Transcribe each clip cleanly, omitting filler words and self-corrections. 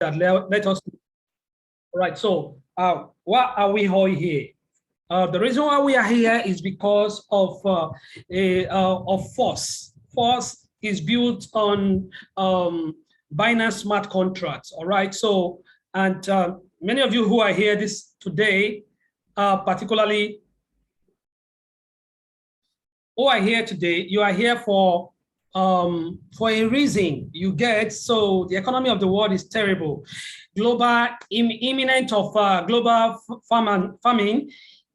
that let us know. All right, so why are we all here? The reason why we are here is because of Force. Force is built on Binance Smart Contracts. All right, so and many of you who are here today, particularly who are here today, you are here for a reason. You get, so the economy of the world is terrible. Global imminent of global famine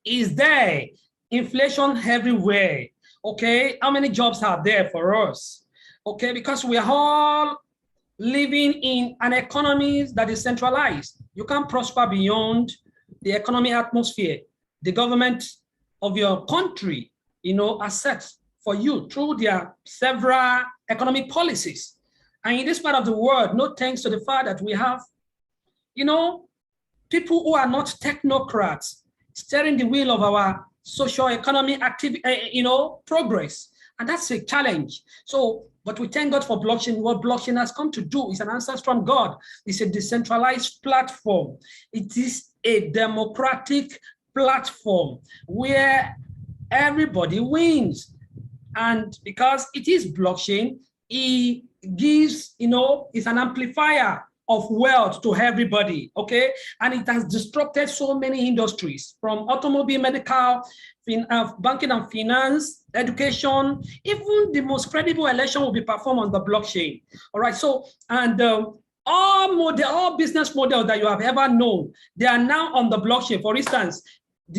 is there. Inflation everywhere. Okay, how many jobs are there for us? Okay, because we are all living in an economy that is centralized. You can't prosper beyond the economic atmosphere. The government of your country, are set for you through their several economic policies. And in this part of the world, no thanks to the fact that we have, people who are not technocrats steering the wheel of our social economic activity, progress. And that's a challenge. So, but we thank God for blockchain. What blockchain has come to do is an answer from God. It's a decentralized platform. It is a democratic platform where everybody wins. And because it is blockchain, it gives, it's an amplifier of wealth to everybody, okay? And it has disrupted so many industries, from automobile, medical, banking and finance, education. Even the most credible election will be performed on the blockchain. All right, so, and all business models that you have ever known, they are now on the blockchain. For instance,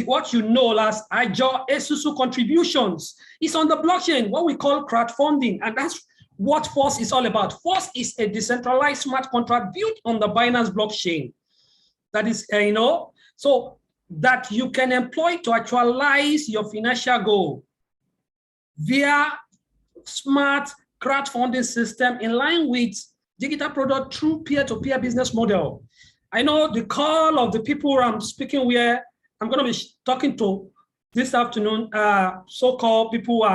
what you know as 𝐌𝐄𝐄 contributions is on the blockchain, what we call crowdfunding, and that's what Force is all about. Force is a decentralized smart contract built on the Binance blockchain. That is, so that you can employ to actualize your financial goal via smart crowdfunding system in line with digital product through peer-to-peer business model. I know the call of the people I'm speaking with, I'm going to be talking to this afternoon, so-called people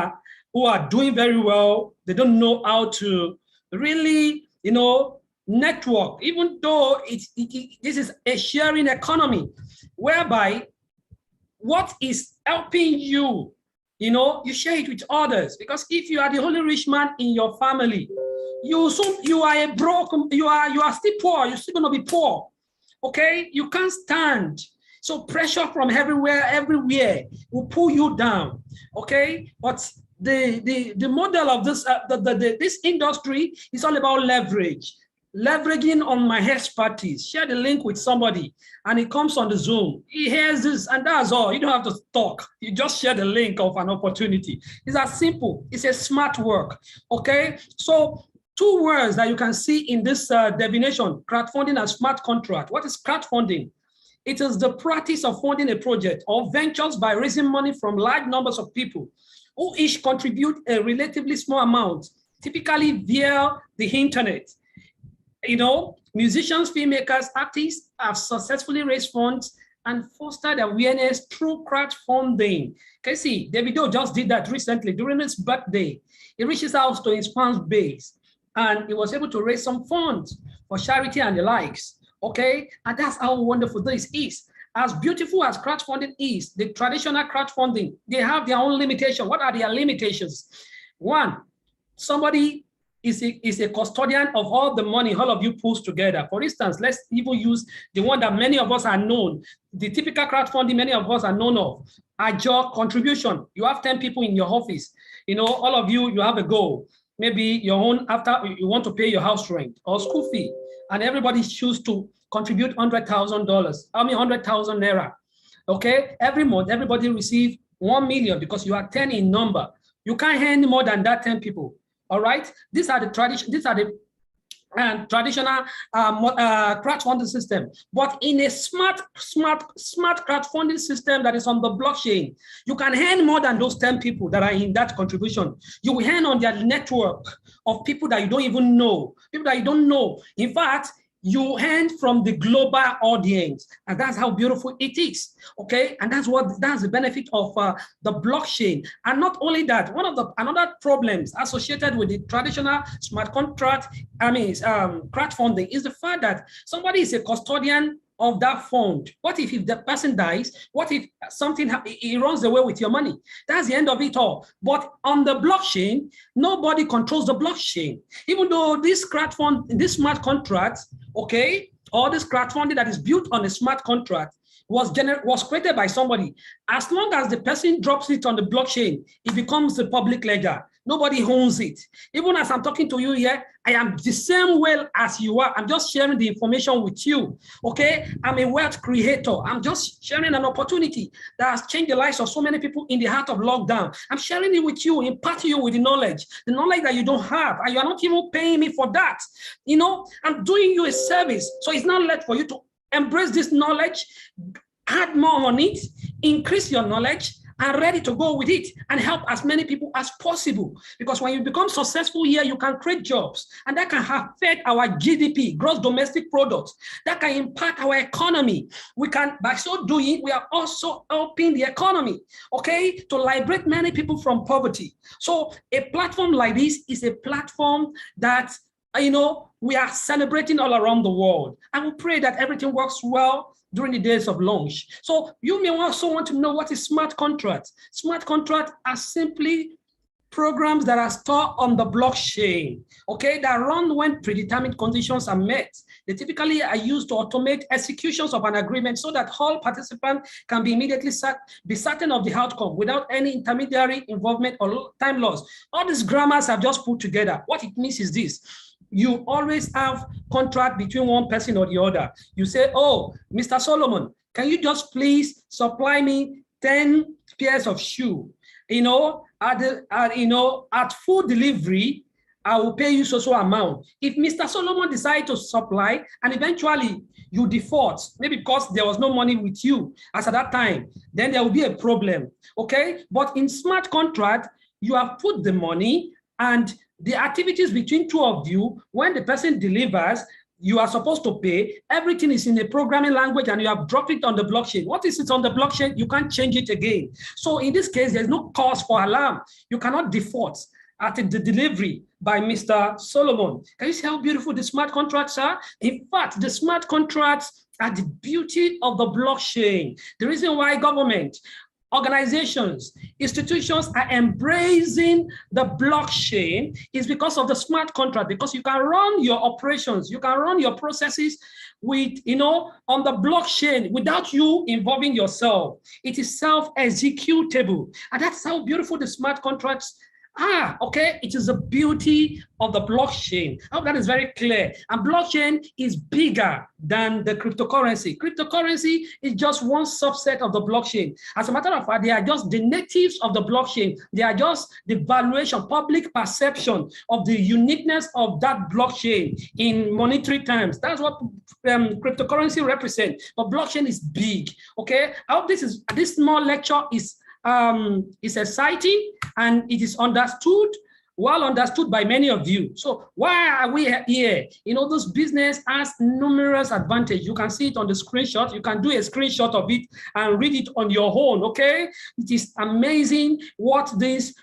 who are doing very well. They don't know how to really, network, even though this is a sharing economy, whereby what is helping you, you share it with others. Because if you are the only rich man in your family, you are a broke, you are still poor, you're still going to be poor. Okay, you can't stand. So pressure from everywhere will pull you down. Okay, but the model of this this industry is all about leveraging on my expertise. Share the link with somebody, and it comes on the Zoom. He hears this, and that's all. You don't have to talk. You just share the link of an opportunity. It's as simple. It's a smart work. Okay, so two words that you can see in this definition: crowdfunding and smart contract. What is crowdfunding? It is the practice of funding a project or ventures by raising money from large numbers of people who each contribute a relatively small amount, typically via the internet. Musicians, filmmakers, artists have successfully raised funds and fostered awareness through crowdfunding. Can you see, Davido just did that recently during his birthday. He reaches out to his fans base and he was able to raise some funds for charity and the likes. Okay, and that's how wonderful this is. As beautiful as crowdfunding is, the traditional crowdfunding, they have their own limitation. What are their limitations? One, somebody is a custodian of all the money all of you pulls together. For instance, let's even use the one that many of us are known. The typical crowdfunding many of us are known of. 𝐼𝐄𝐄 contribution. You have 10 people in your office. All of you have a goal. Maybe your own, after you want to pay your house rent or school fee, and everybody choose to contribute $100,000. I mean 100,000 naira. Okay, every month everybody receive 1 million because you are 10 in number. You can't hand more than that 10 people. All right, these are the tradition. These are the traditional crowdfunding system. But in a smart crowdfunding system that is on the blockchain, you can earn more than those 10 people that are in that contribution. You will earn on their network of people that you don't even know, people that you don't know. In fact, you earn from the global audience, and that's how beautiful it is. Okay, and that's the benefit of the blockchain. And not only that, another problems associated with the traditional smart contract, crowdfunding, is the fact that somebody is a custodian of that fund. What if the person dies? What if something he runs away with your money? That's the end of it all. But on the blockchain, nobody controls the blockchain. Even though this smart contract, okay, or this crowdfunding that is built on a smart contract was created by somebody. As long as the person drops it on the blockchain, it becomes the public ledger. Nobody owns it. Even as I'm talking to you here, I am the same way as you are. I'm just sharing the information with you. Okay, I'm a wealth creator. I'm just sharing an opportunity that has changed the lives of so many people in the heart of lockdown. I'm sharing it with you, imparting you with the knowledge that you don't have, and you're not even paying me for that. You know, I'm doing you a service. So it's not left for you to embrace this knowledge, add more on it, increase your knowledge, and ready to go with it and help as many people as possible. Because when you become successful here, you can create jobs, and that can affect our GDP, gross domestic product. That can impact our economy. By so doing, we are also helping the economy, okay, to liberate many people from poverty. So a platform like this is a platform that, we are celebrating all around the world. And we pray that everything works well during the days of launch. So you may also want to know what is smart contracts. Smart contracts are simply programs that are stored on the blockchain, okay, that run when predetermined conditions are met. They typically are used to automate executions of an agreement so that all participants can be immediately be certain of the outcome without any intermediary involvement or time loss. All these grammars I've just put together. What it means is this: you always have contract between one person or the other. You say, oh, Mr. Solomon, can you just please supply me 10 pairs of shoe? At full delivery, I will pay you so amount. If Mr. Solomon decides to supply and eventually you default, maybe because there was no money with you as at that time, then there will be a problem, okay? But in smart contract, you have put the money and the activities between two of you, when the person delivers, you are supposed to pay. Everything is in a programming language and you have dropped it on the blockchain. What is it on the blockchain? You can't change it again. So in this case, there's no cause for alarm. You cannot default at the delivery by Mr. Solomon. Can you see how beautiful the smart contracts are? In fact, the smart contracts are the beauty of the blockchain. The reason why government, organizations, institutions are embracing the blockchain is because of the smart contract, because you can run your operations, you can run your processes with, on the blockchain without you involving yourself. It is self-executable. And that's how beautiful the smart contracts are, okay? It is the beauty of the blockchain. I hope that is very clear. And blockchain is bigger than the cryptocurrency. Cryptocurrency is just one subset of the blockchain. As a matter of fact, they are just the natives of the blockchain. They are just the valuation, public perception of the uniqueness of that blockchain in monetary terms. That's what cryptocurrency represents. But blockchain is big, okay? I hope this small lecture is exciting and it is well understood by many of you. So why are we here? This business has numerous advantages. You can see it on the screenshot. You can do a screenshot of it and read it on your own, okay? It is amazing what this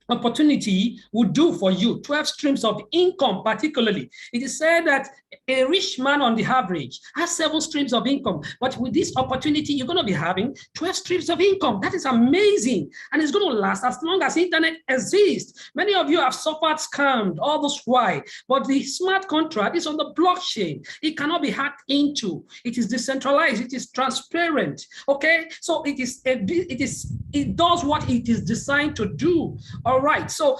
opportunity would do for you. 12 streams of income, particularly. It is said that a rich man on the average has 7 streams of income. But with this opportunity, you're going to be having 12 streams of income. That is amazing. And it's going to last as long as internet exists. Many of you have suffered scammed all this while. But the smart contract is on the blockchain. It cannot be hacked into. It is decentralized. It is transparent. Okay? So it does what it is designed to do. All right, so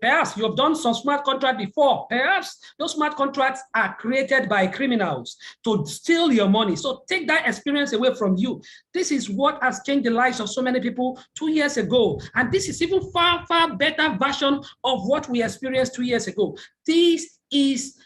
perhaps you have done some smart contract before. Perhaps those smart contracts are created by criminals to steal your money. So take that experience away from you. This is what has changed the lives of so many people 2 years ago. And this is even far, far better version of what we experienced 2 years ago. This is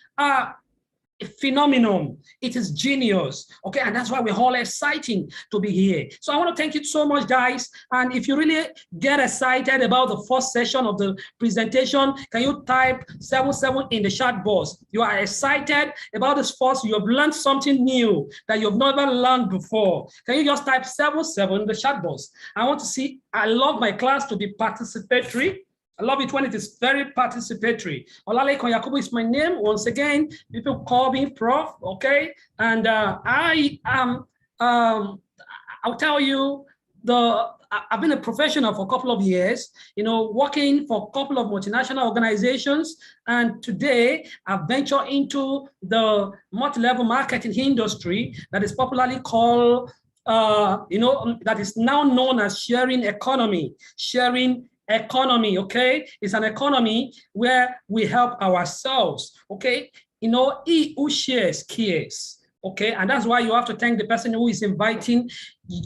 a phenomenon. It is genius. Okay, and that's why we're all exciting to be here. So I want to thank you so much, guys. And if you really get excited about the first session of the presentation, can you type 77 in the chat box? You are excited about this first. You have learned something new that you've never learned before. Can you just type 77 in the chat box? I want to see. I love my class to be participatory. I love it when it is very participatory. 𝐌𝐄𝐄𝐄 is my name. Once again, people call me Prof. Okay, and I am. I'll tell you, I've been a professional for a couple of years. You know, working for a couple of multinational organizations, and today I've ventured into the multi-level marketing industry that is popularly called, that is now known as sharing economy. Sharing economy, okay? It's an economy where we help ourselves, okay? You know, he who shares cares, okay? And that's why you have to thank the person who is inviting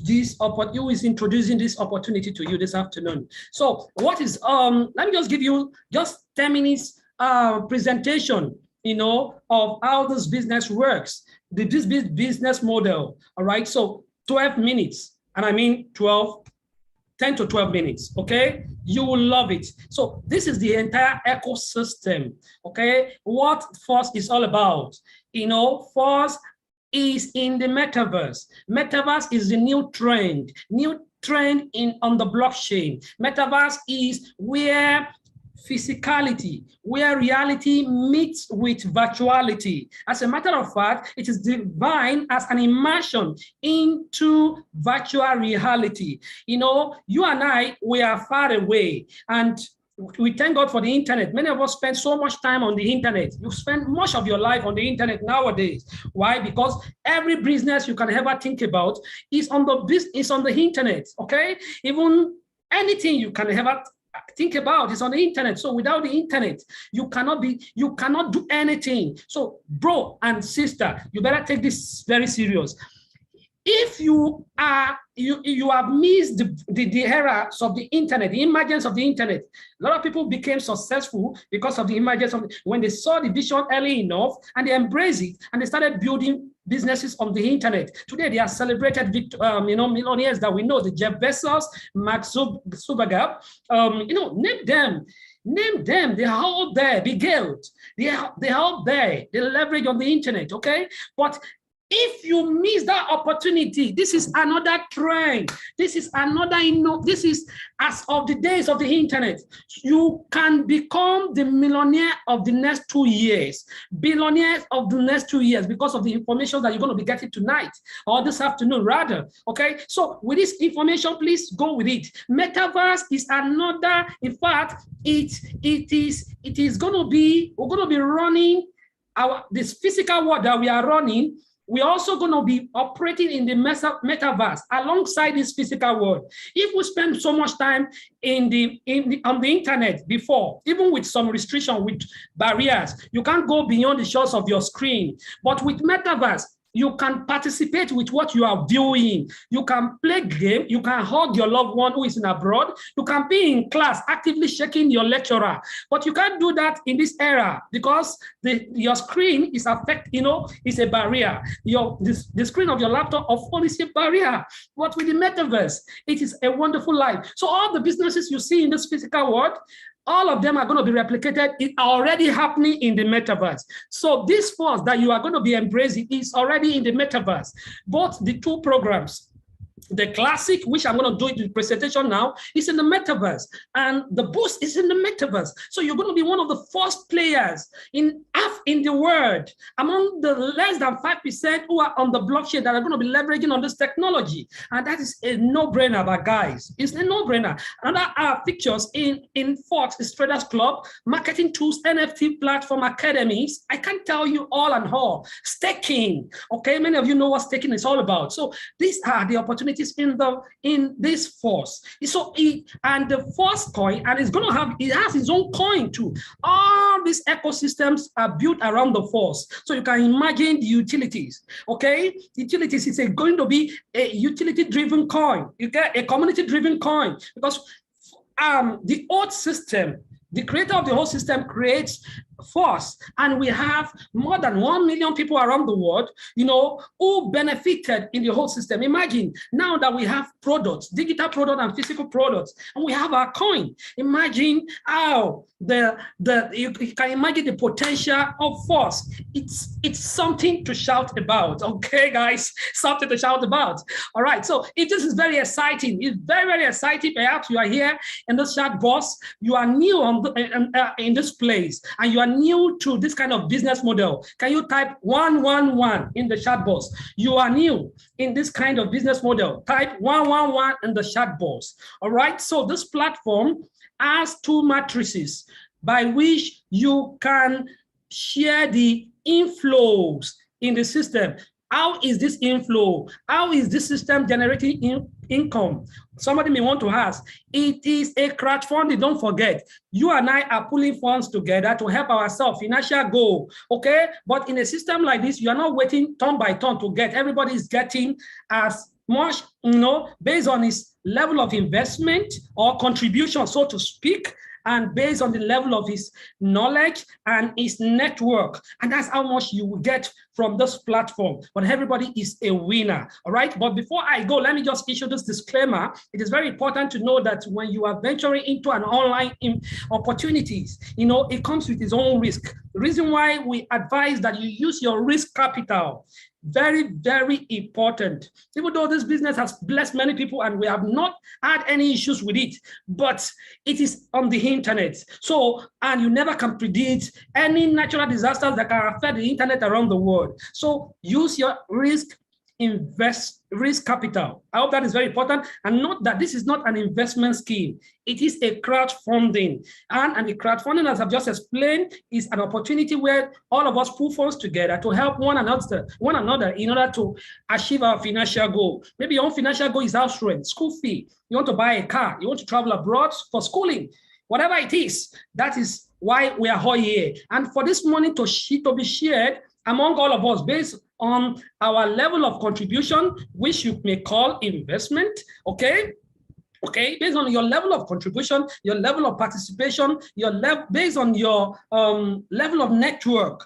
this, who is introducing this opportunity to you this afternoon. So what is, let me just give you just 10 minutes presentation, you know, of how this business works, this business model, all right? So 12 minutes, and I mean 10 to 12 minutes, okay? You will love it. So this is the entire ecosystem, okay? What Force is all about. You know, Force is in the metaverse. Metaverse is the new trend on the blockchain. Metaverse is where physicality, where reality meets with virtuality. As a matter of fact, it is defined as an immersion into virtual reality. You know, you and I, we are far away, and we thank God for the internet. Many of us spend so much time on the internet. You spend much of your life on the internet nowadays. Why? Because every business you can ever think about is on the internet, okay? Even anything you can ever think about is on the internet. So without the internet, you cannot do anything. So bro and sister, you better take this very serious. If you have missed the era of the internet, the emergence of the internet, a lot of people became successful because of the emergence of when they saw the vision early enough and they embraced it and they started building businesses on the internet. Today, they are celebrated, millionaires that we know, the Jeff Bezos, Mark Zuckerberg, name them, they are all there, Big Geld, they are all there, they leverage on the internet, okay? But if you miss that opportunity, this is another trend. This is another, this is as of the days of the internet. You can become the millionaire of the next 2 years, billionaire of the next 2 years because of the information that you're going to be getting tonight or this afternoon rather, okay? So with this information, please go with it. Metaverse is another, in fact, it is going to be, we're going to be running this physical world that we are running. We're also going to be operating in the metaverse alongside this physical world. If we spend so much time on the internet before, even with some restriction, with barriers, you can't go beyond the shores of your screen. But with metaverse, you can participate with what you are viewing. You can play game. You can hug your loved one who is in abroad. You can be in class actively shaking your lecturer. But you can't do that in this era because your screen is is a barrier. The screen of your laptop or phone is a barrier. But with the metaverse, it is a wonderful life. So all the businesses you see in this physical world, all of them are going to be replicated. It's already happening in the metaverse. So this force that you are going to be embracing is already in the metaverse. Both the two programs, the classic, which I'm going to do in the presentation now, is in the metaverse, and the boost is in the metaverse. So you're going to be one of the first players in the world, among the less than 5% who are on the blockchain that are going to be leveraging on this technology. And that is a no-brainer, but guys, it's a no-brainer. Another features in Fox is Traders Club, marketing tools, NFT platform, academies. I can't tell you all and all. Staking, okay? Many of you know what staking is all about. So these are the opportunities in this force. So and the force coin, and it has its own coin too. All these ecosystems are built around the force. So you can imagine the utilities. Okay, utilities is going to be a utility-driven coin. You get a community-driven coin because the old system, the creator of the whole system creates force, and we have more than 1 million people around the world, who benefited in the whole system. Imagine now that we have products, digital products and physical products, and we have our coin. Imagine how you can imagine the potential of force. It's something to shout about. Okay, guys, something to shout about. All right, so this is very exciting. It's very, very exciting. Perhaps you are here in this chat box, you are new in this place, and you are new to this kind of business model. Can you type 111 in the chat box? You are new in this kind of business model. Type 111 in the chat box. All right, so this platform has two matrices by which you can share the inflows in the system. How is this inflow? How is this system generating income? Somebody may want to ask. It is a crowdfunding. Don't forget, you and I are pulling funds together to help ourselves, financial goal. Okay, but in a system like this, you are not waiting turn by turn to get. Everybody is getting as much, based on his level of investment or contribution, so to speak, and based on the level of his knowledge and his network. And that's how much you will get from this platform. But everybody is a winner, all right? But before I go, let me just issue this disclaimer. It is very important to know that when you are venturing into an online opportunities, it comes with its own risk. The reason why we advise that you use your risk capital, very, very important. Even though this business has blessed many people and we have not had any issues with it, but it is on the internet. So, and you never can predict any natural disasters that can affect the internet around the world. So use your risk capital. I hope that is very important. And note that this is not an investment scheme. It is a crowdfunding. And the crowdfunding, as I've just explained, is an opportunity where all of us put funds together to help one another in order to achieve our financial goal. Maybe your own financial goal is house rent, school fee. You want to buy a car. You want to travel abroad for schooling. Whatever it is, that is why we are all here. And for this money to be shared among all of us based on our level of contribution, which you may call investment, okay? Okay, based on your level of contribution, your level of participation, based on your level of network,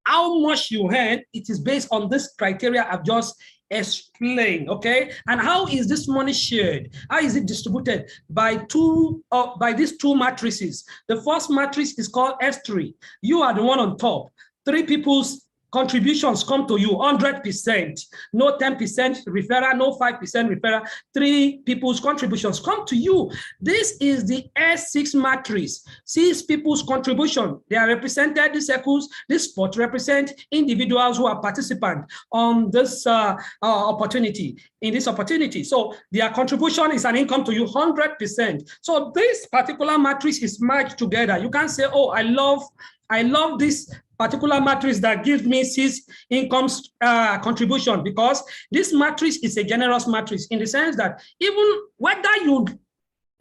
how much you earn, it is based on this criteria I've just explained, okay? And how is this money shared? How is it distributed? By these two matrices. The first matrix is called S3. You are the one on top. 3 people's contributions come to you 100%, no 10% referral, no 5% referral. 3 people's contributions come to you. This is the S6 matrix. 6 people's contribution, they are represented. The circles, this spot represent individuals who are participants on this opportunity. In this opportunity, so their contribution is an income to you 100%. So this particular matrix is merged together. You can say, oh, I love this particular matrix that gives me 6 incomes contribution, because this matrix is a generous matrix in the sense that even whether you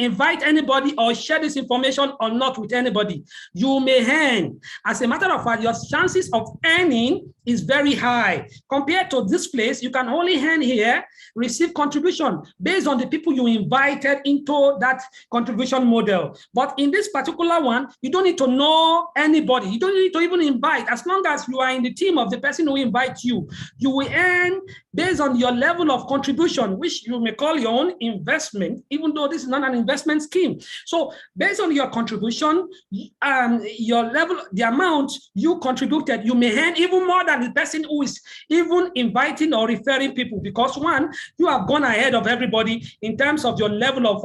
invite anybody or share this information or not with anybody, you may earn. As a matter of fact, your chances of earning is very high. Compared to this place, you can only earn here, receive contribution based on the people you invited into that contribution model. But in this particular one, you don't need to know anybody. You don't need to even invite. As long as you are in the team of the person who invites you, you will earn based on your level of contribution, which you may call your own investment, even though this is not an investment scheme. So based on your contribution, your level, the amount you contributed, you may earn even more than the person who is even inviting or referring people, because one, you have gone ahead of everybody in terms of your level of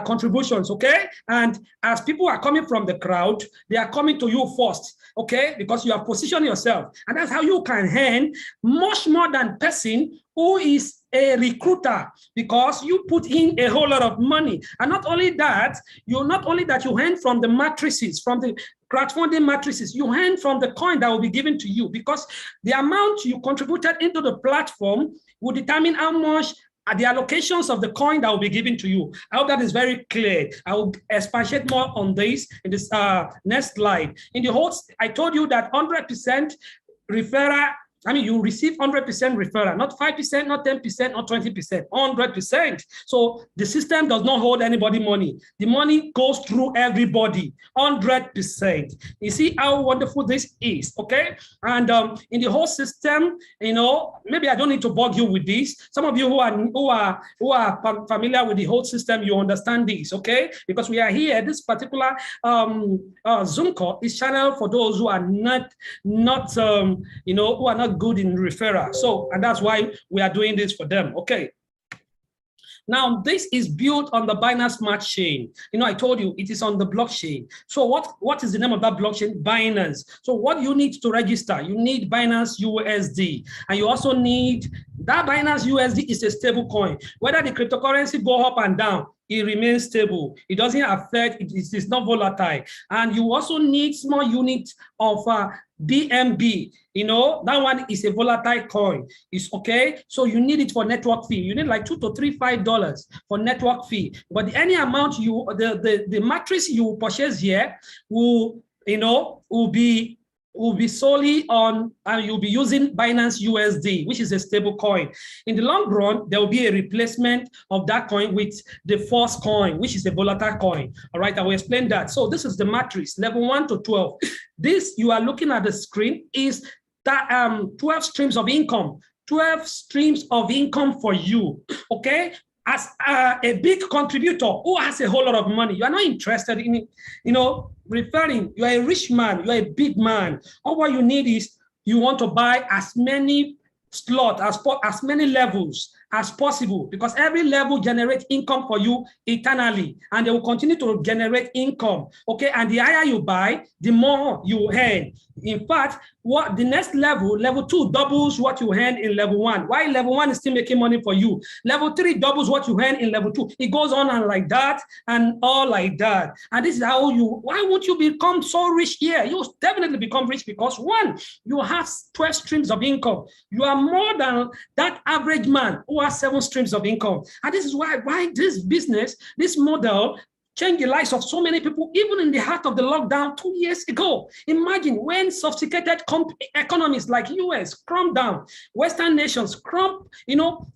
contributions, okay? And as people are coming from the crowd, they are coming to you first, okay? Because you have positioned yourself. And that's how you can earn much more than person who is a recruiter, because you put in a whole lot of money. And not only that, you earn from the matrices, from the crowdfunding matrices, you earn from the coin that will be given to you, because the amount you contributed into the platform will determine how much are the allocations of the coin that will be given to you. I hope that is very clear. I will expatiate more on this in this next slide. In the whole, I told you that 100% referral I mean, you receive 100% referral, not 5%, not 10%, not 20%, 100%. So the system does not hold anybody money. The money goes through everybody, 100%. You see how wonderful this is, okay? And in the whole system, you know, maybe I don't need to bug you with this. Some of you who are familiar with the whole system, you understand this, okay? Because we are here, this particular Zoom call is channel for those who are not you know, who are not good in referral. So, and that's why we are doing this for them. Okay. Now, this is built on the Binance Smart Chain. You know, I told you it is on the blockchain. So what is the name of that blockchain? Binance. So what you need to register, you need Binance USD. And you also need, that Binance USD is a stable coin. Whether the cryptocurrency go up and down, it remains stable. It doesn't affect, it is not volatile. And you also need small unit of BNB. You know, that one is a volatile coin. It's okay. So you need it for network fee. You need like $2 to $5 for network fee. But any amount you, the matrix you purchase here will, you know, will be solely on, you'll be using Binance USD, which is a stable coin. In the long run, there will be a replacement of that coin with the Forsage coin, which is a volatile coin. All right, I will explain that. So this is the matrix, level 1 to 12. This you are looking at the screen is that 12 streams of income, 12 streams of income for you, okay? As a big contributor who has a whole lot of money, you are not interested in, you know, referring. You are a rich man, you are a big man. All what you need is you want to buy as many slots, as many levels as possible, because every level generates income for you eternally, and they will continue to generate income. Okay, and the higher you buy, the more you earn. In fact, what the next level, level 2, doubles what you earn in level 1. While level 1 is still making money for you, level 3 doubles what you earn in level 2. It goes on and like that, and all like that. And this is how you, why would you become so rich here? You definitely become rich because 1, you have 12 streams of income. You are more than that average man who has 7 streams of income. And this is why this business, this model, changed the lives of so many people, even in the heart of the lockdown 2 years ago. Imagine when sophisticated economies like US crumbed down, Western nations crumbed, you know,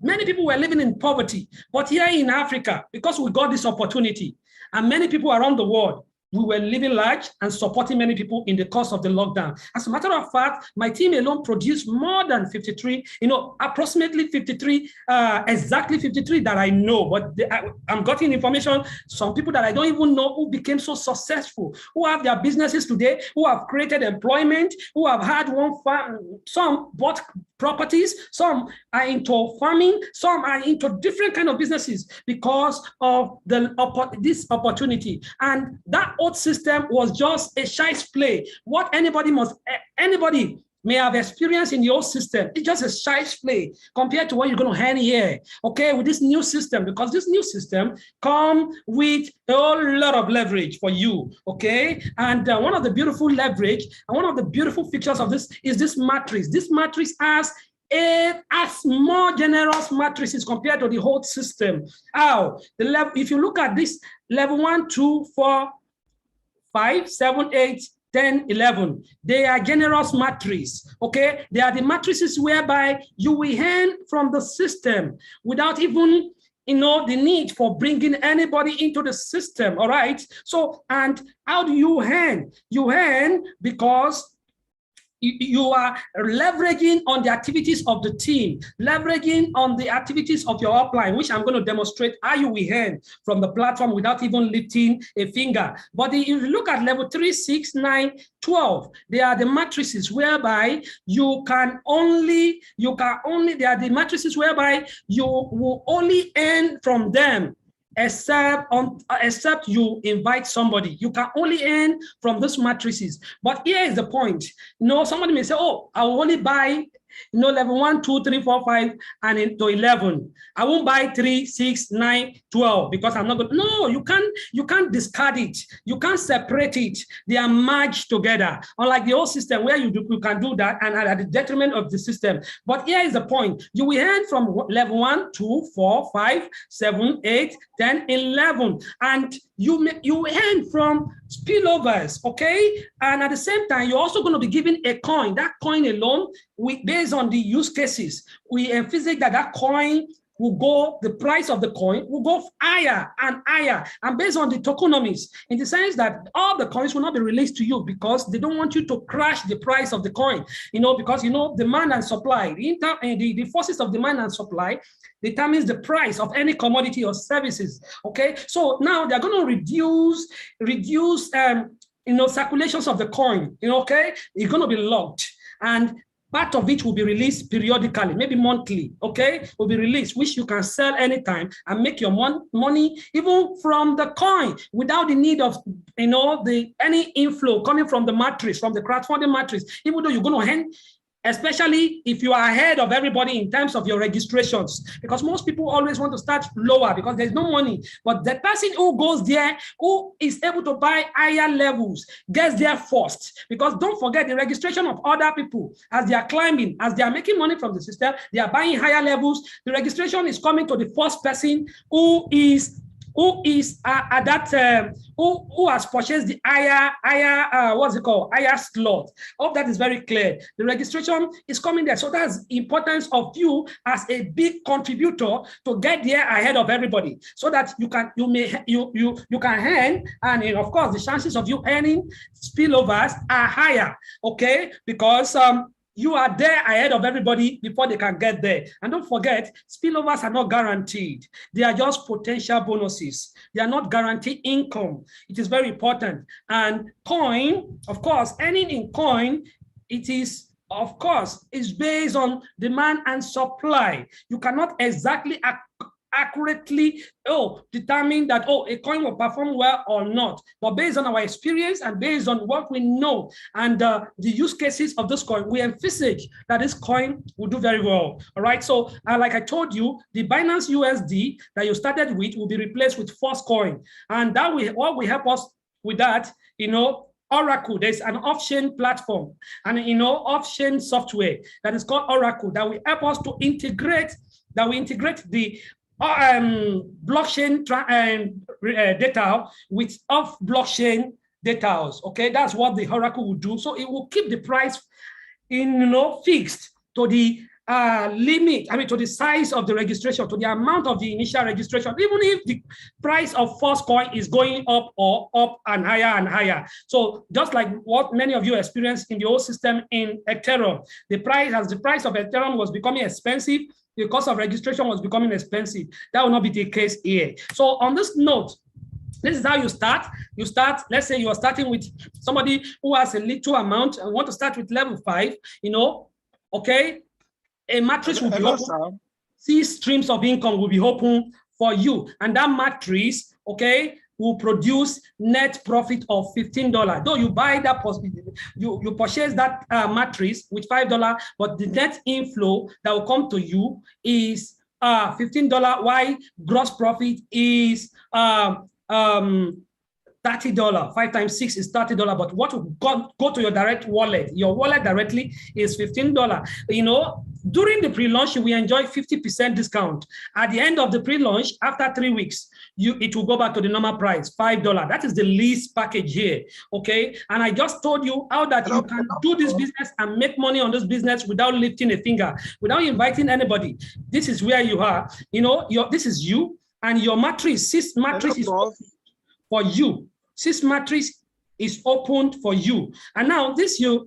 many people were living in poverty. But here in Africa, because we got this opportunity, and many people around the world, we were living large and supporting many people in the course of the lockdown. As a matter of fact, my team alone produced more than 53, you know, approximately 53, exactly 53 that I know, but I'm getting information, some people that I don't even know who became so successful, who have their businesses today, who have created employment, who have had one farm, some bought properties, some are into farming, some are into different kind of businesses because of this opportunity. And that old system was just a child's play. What anybody may have experienced in the old system, it's just a child's play compared to what you're going to earn here, okay, with this new system, because this new system comes with a whole lot of leverage for you, okay? And one of the beautiful leverage and one of the beautiful features of this is this matrix. This matrix has more generous matrices compared to the whole system. How? The level, if you look at this level 1, 2, 4, 5, 7, 8, 10, 11, they are generous matrices, okay? They are the matrices whereby you will earn from the system without even, you know, the need for bringing anybody into the system, all right? So, and how do you earn? You earn because you are leveraging on the activities of the team, leveraging on the activities of your upline, which I'm going to demonstrate how you will earn from the platform without even lifting a finger. But if you look at level 3, 6, 9, 12, they are the matrices whereby they are the matrices whereby you will only earn from them except you invite somebody. You can only earn from those matrices. But here is the point. You know, somebody may say, oh, I will only buy, you know, level 1, 2, 3, 4, 5, and into 11. I won't buy 3, 6, 9, 12 because I'm not going to. No, you can't discard it. You can't separate it. They are merged together. Unlike the old system where you can do that and at the detriment of the system. But here is the point. You will earn from level 1, 2, 4, 5, 7, 8, 10, 11. And you earn from spillovers, okay? And at the same time, you're also going to be given a coin. That coin alone, based on the use cases, we envisage that coin will go, the price of the coin will go higher and higher, and based on the tokenomics, in the sense that all the coins will not be released to you because they don't want you to crash the price of the coin, because demand and supply, the forces of demand and supply determines the price of any commodity or services. Okay, so now they're going to reduce circulations of the coin. Okay, it's going to be locked, and part of it will be released periodically, maybe monthly, okay? Will be released, which you can sell anytime and make your money even from the coin without the need of, any inflow coming from the matrix, from the crowdfunding matrix, even though you're going to earn, especially if you are ahead of everybody in terms of your registrations, because most people always want to start lower because there's no money. But the person who goes there, who is able to buy higher levels, gets there first. Because don't forget the registration of other people as they are climbing, as they are making money from the system, they are buying higher levels. The registration is coming to the first person who has purchased the higher slot. Hope that is very clear. The registration is coming there. So that's the importance of you as a big contributor to get there ahead of everybody, so that you can earn, and of course the chances of you earning spillovers are higher, okay, because you are there ahead of everybody before they can get there. And don't forget, spillovers are not guaranteed. They are just potential bonuses. They are not guaranteed income. It is very important. And coin, of course, earning in coin, it is, of course, is based on demand and supply. You cannot exactly accurately determine that a coin will perform well or not, but based on our experience and based on what we know and the use cases of this coin, we envisage that this coin will do very well. All right, so like I told you, the Binance USD that you started with will be replaced with Forsage coin, and that what will help us with that, Oracle. There's an off-chain platform and off-chain software that is called Oracle that will help us to integrate the blockchain data with off-blockchain data. Okay, that's what the Oracle will do. So it will keep the price fixed to the limit, to the size of the registration, to the amount of the initial registration, even if the price of Forsage coin is going up and higher and higher. So just like what many of you experienced in the old system in Ethereum, as the price of Ethereum was becoming expensive, the cost of registration was becoming expensive. That will not be the case here. So on this note, this is how you start. Let's say you are starting with somebody who has a little amount and want to start with level 5, okay? A matrix will be open. 6 streams of income will be open for you. And that matrix, okay, will produce net profit of $15. Though you buy that, you purchase that matrix with $5, but the net inflow that will come to you is $15, while gross profit is $30. 5 times 6 is $30. But what will go to your direct wallet? Your wallet directly is $15. During the pre-launch, we enjoy 50% discount. At the end of the pre-launch, after 3 weeks, it will go back to the normal price, $5. That is the least package here, okay? And I just told you how that you can do this business and make money on this business without lifting a finger, without inviting anybody. This is where you are. This is you, and your matrix, 6 matrix is for you. 6 matrix is opened for you. And now this your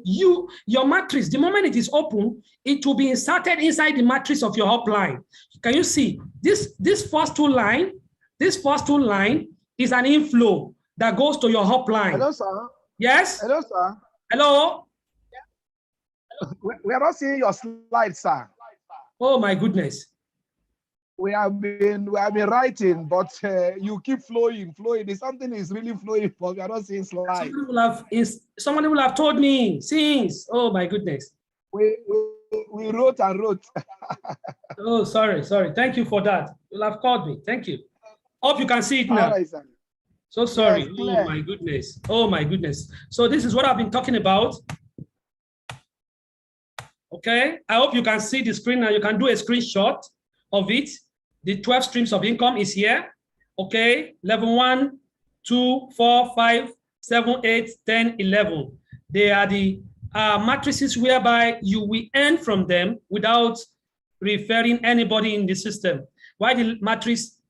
matrix, the moment it is open, it will be inserted inside the matrix of your upline. Can you see this first two line? This first two line is an inflow that goes to your upline. Hello, sir. Yes. Hello, sir. Hello. We are not seeing your slides, sir. Oh my goodness. We have been writing, but you keep flowing. Something is really flowing, but we are not seeing slides. Somebody will have told me since. Oh my goodness. We wrote and wrote. Oh, sorry. Thank you for that. You'll have called me. Thank you. Hope you can see it now. Right, so sorry. Yes, oh my goodness. Oh my goodness. So this is what I've been talking about. Okay. I hope you can see the screen now. You can do a screenshot of it. The 12 streams of income is here. Okay. Level 1, 2, 4, 5, 7, 8, 10, 11. They are the matrices whereby you will earn from them without referring anybody in the system. Why the matrix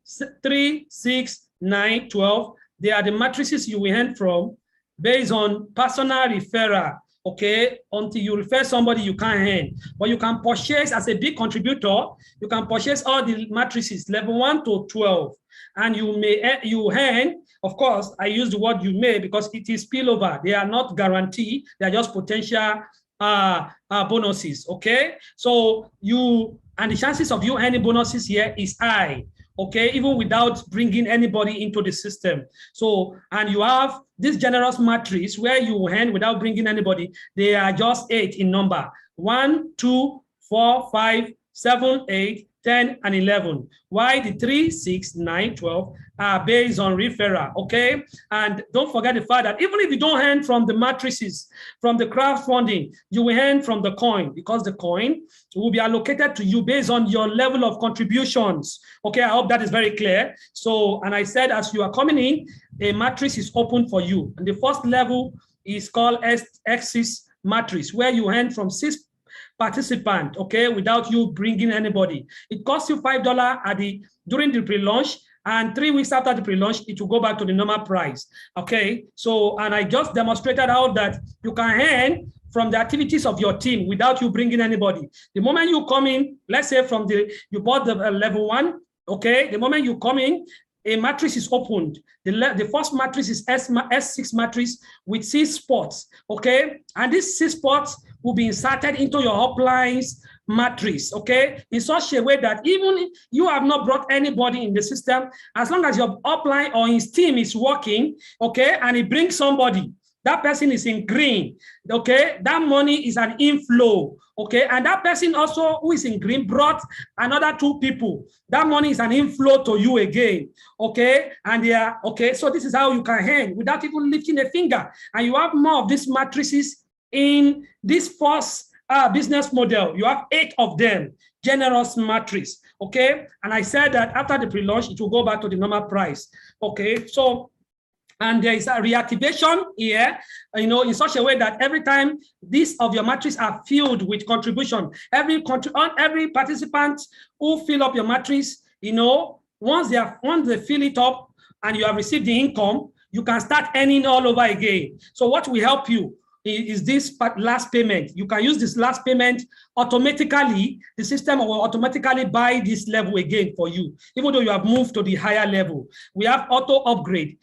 3, 6, 9, 12, they are the matrices you will earn from based on personal referral. Okay, until you refer somebody, you can't earn. But you can purchase as a big contributor, you can purchase all the matrices, level 1 to 12. And you may you earn, of course, I use the word you may because it is spillover. They are not guaranteed, they are just potential bonuses. Okay, so and the chances of you earning bonuses here is high. Okay, even without bringing anybody into the system. So, and you have this generous matrix where you earn without bringing anybody. They are just 8 in number: 1, 2, 4, 5, 7, 8, 10, and 11. Why the 3, 6, 9, 12 are based on referral, okay? And don't forget the fact that even if you don't earn from the matrices, from the crowdfunding, you will earn from the coin, because the coin will be allocated to you based on your level of contributions. Okay, I hope that is very clear. So, and I said as you are coming in, a matrix is open for you. And the first level is called X6 matrix, where you earn from 6 participants, okay, without you bringing anybody. It costs you $5 during the pre-launch, and 3 weeks after the pre-launch, it will go back to the normal price. Okay, so, and I just demonstrated how that you can earn from the activities of your team without you bringing anybody. The moment you come in, let's say you bought the level 1, okay, the moment you come in, a matrix is opened. The first matrix is S6 matrix with 6 spots, okay? And these 6 spots will be inserted into your uplines matrix, okay? In such a way that even if you have not brought anybody in the system, as long as your upline or his team is working, okay, and he brings somebody, that person is in green, okay? That money is an inflow, okay? And that person also who is in green brought another 2 people. That money is an inflow to you again, okay? And they are, okay, so this is how you can earn without even lifting a finger. And you have more of these matrices in this first business model. You have 8 of them, generous matrix, okay? And I said that after the pre-launch, it will go back to the normal price, okay? So, and there is a reactivation here, you know, in such a way that every time these of your matrices are filled with contribution, every participant who fill up your matrix, you know, once they fill it up and you have received the income, you can start earning all over again. So what will help you is this last payment. You can use this last payment automatically. The system will automatically buy this level again for you, even though you have moved to the higher level. We have auto upgrade.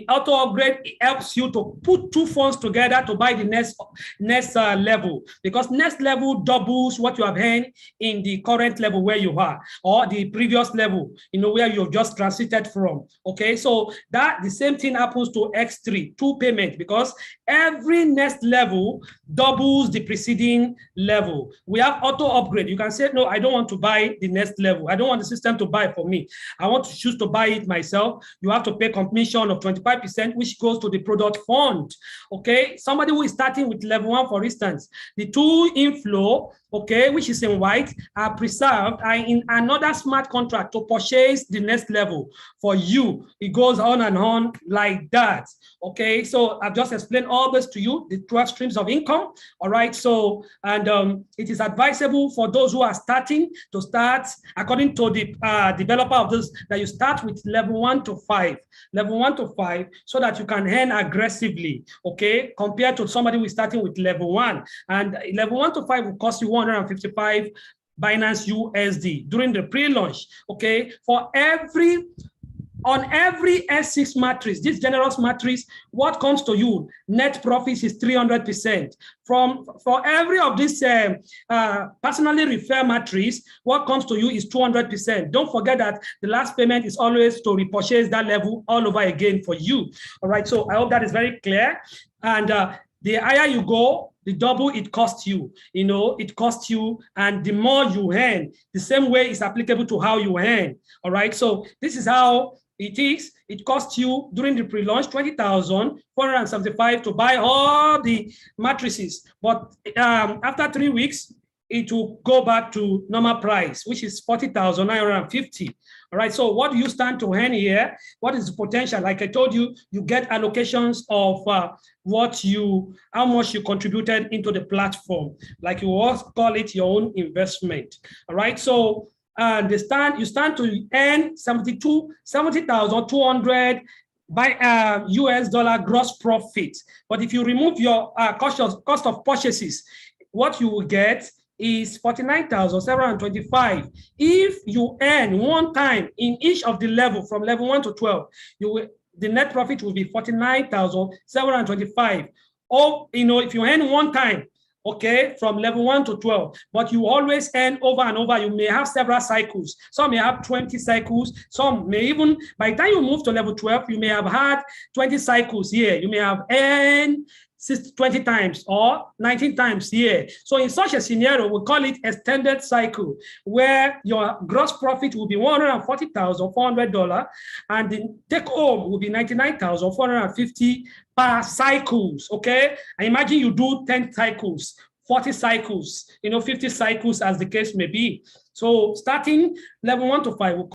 Auto upgrade helps you to put 2 funds together to buy the next level, because next level doubles what you have earned in the current level where you are, or the previous level, you know, where you have just transited from. Okay, so that the same thing happens to X3, 2 payment, because every next level doubles the preceding level. We have auto upgrade. You can say, no, I don't want to buy the next level. I don't want the system to buy for me. I want to choose to buy it myself. You have to pay commission of 25%, which goes to the product fund. Okay, somebody who is starting with level 1, for instance, the 2 inflow, okay, which is in white, are preserved are in another smart contract to purchase the next level for you. It goes on and on like that. Okay, so I've just explained all this to you, the 12 streams of income. All right, so, and it is advisable for those who are starting to start, according to the developer of this, that you start with level 1 to 5, so that you can earn aggressively, okay, compared to somebody who is starting with level 1. And level 1 to 5 will cost you 155 Binance USD during the pre-launch, okay? On every S6 matrix, this generous matrix, what comes to you, net profits is 300%. For every of these personally referred matrix, what comes to you is 200%. Don't forget that the last payment is always to repurchase that level all over again for you. All right, so I hope that is very clear. And the higher you go, the double it costs you, you know, it costs you, and the more you earn, the same way is applicable to how you earn. All right, so this is how it is. It costs you during the pre-launch $20,475 to buy all the matrices. But after 3 weeks, it will go back to normal price, which is 40,950. All right, so what do you stand to earn here? What is the potential? Like I told you, you get allocations of how much you contributed into the platform. Like you also call it your own investment. All right, so you stand to earn 70,200 by US dollar gross profit. But if you remove your cost of purchases, what you will get is 49,725. If you earn one time in each of the level from level 1 to 12, the net profit will be 49,725. Or if you earn one time, okay, from level 1 to 12, but you always earn over and over. You may have several cycles. Some may have 20 cycles. Some may even, by the time you move to level 12, you may have had 20 cycles here. You may have earned 20 times or 19 times here. So in such a scenario, we call it extended cycle, where your gross profit will be $140,400 and the take home will be $99,450 per cycles, okay? And imagine you do 10 cycles, 40 cycles, 50 cycles as the case may be. So starting level 1 to 5,